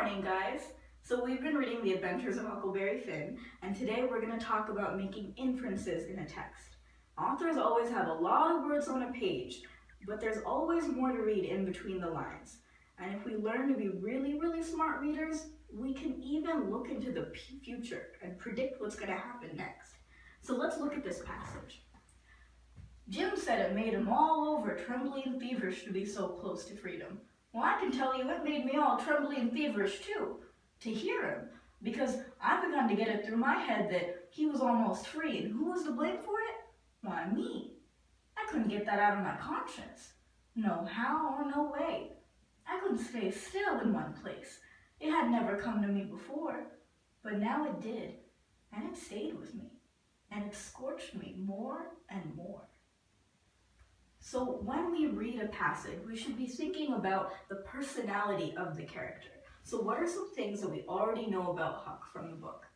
morning, guys. So we've been reading The Adventures of Huckleberry Finn, and today we're going to talk about making inferences in a text. Authors always have a lot of words on a page, but there's always more to read in between the lines. And if we learn to be really smart readers, we can even look into the future and predict what's going to happen next. So let's look at this passage. Jim said it made him all over trembly and feverish to be so close to freedom. Well, I can tell you it made me all trembly and feverish too, to hear him, because I begun to get it through my head that he was almost free, and who was to blame for it? Why, me. I couldn't get that out of my conscience. No how or no way. I couldn't stay still in one place. It had never come to me before, but now it did, and it stayed with me, and it scorched me more and more. So when we read a passage, we should be thinking about the personality of the character. So what are some things that we already know about Huck from the book?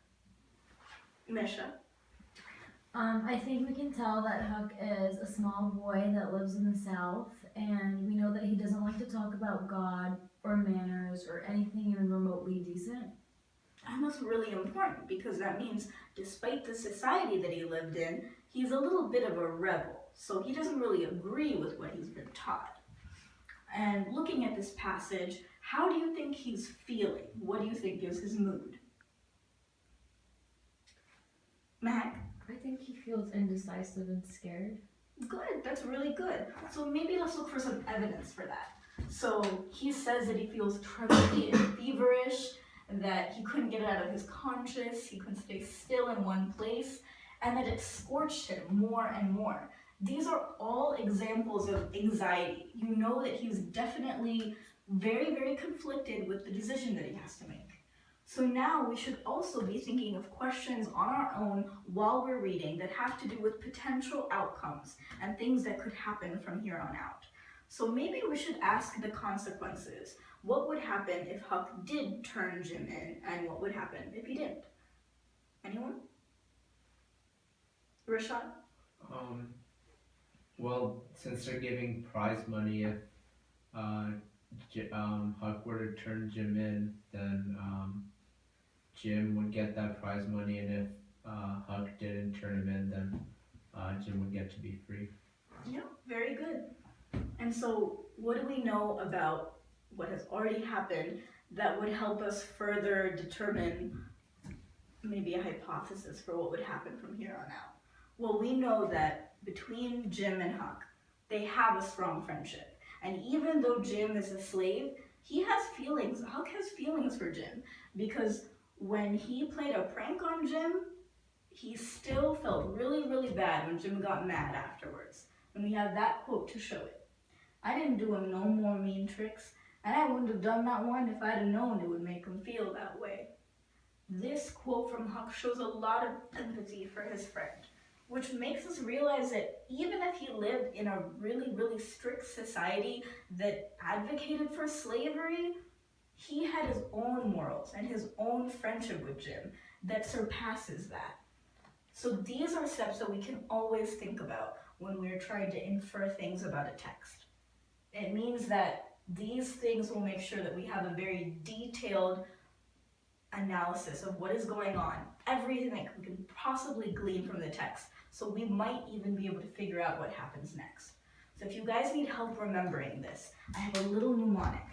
Misha? I think we can tell that Huck is a small boy that lives in the South, and we know that he doesn't like to talk about God or manners or anything even remotely decent. And that's really important because that means despite the society that he lived in, he's a little bit of a rebel. So he doesn't really agree with what he's been taught. And looking at this passage, how do you think he's feeling? What do you think is his mood? Mac? I think he feels indecisive and scared. Good, that's really good. So maybe let's look for some evidence for that. So he says that he feels trembly and feverish, that he couldn't get it out of his conscience, he couldn't stay still in one place, and that it scorched him more and more. These are all examples of anxiety. You know that he's definitely very conflicted with the decision that he has to make. So now we should also be thinking of questions on our own while we're reading that have to do with potential outcomes and things that could happen from here on out. So maybe we should ask the consequences. What would happen if Huck did turn Jim in, and what would happen if he didn't? Anyone? Rashad? Well, since they're giving prize money, if Huck were to turn Jim in, then Jim would get that prize money, and if Huck didn't turn him in, then Jim would get to be free. Yeah, very good. And so what do we know about what has already happened that would help us further determine maybe a hypothesis for what would happen from here on out? Well, we know that between Jim and Huck, they have a strong friendship. And even though Jim is a slave, he has feelings. Huck has feelings for Jim, because when he played a prank on Jim, he still felt really bad when Jim got mad afterwards. And we have that quote to show it. I didn't do him no more mean tricks, and I wouldn't have done that one if I'd have known it would make him feel that way. This quote from Huck shows a lot of empathy for his friend, which makes us realize that even if he lived in a really strict society that advocated for slavery, he had his own morals and his own friendship with Jim that surpasses that. So these are steps that we can always think about when we're trying to infer things about a text. It means that these things will make sure that we have a very detailed analysis of what is going on, everything that we can possibly glean from the text. So we might even be able to figure out what happens next. So if you guys need help remembering this, I have a little mnemonic,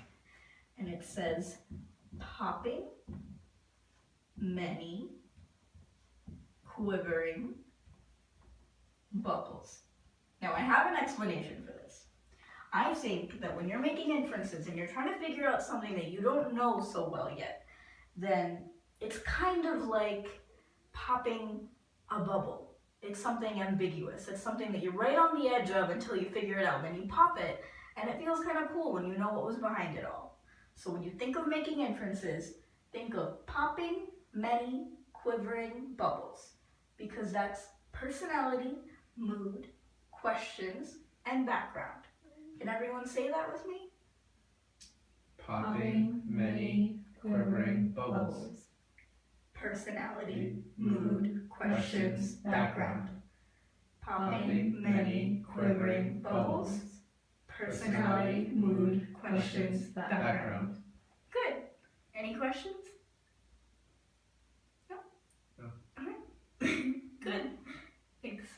and it says popping, many, quivering, bubbles. Now I have an explanation for this. I think that when you're making inferences and you're trying to figure out something that you don't know so well yet, then it's kind of like popping a bubble. It's something ambiguous. It's something that you're right on the edge of until you figure it out. Then you pop it, and it feels kind of cool when you know what was behind it all. So when you think of making inferences, think of popping, many, quivering bubbles, because that's personality, mood, questions, and background. Can everyone say that with me? Popping, many, quivering bubbles. Personality, mood, questions, background. Popping, many, quivering bubbles. Personality, mood, questions, background. Good. Any questions? questions?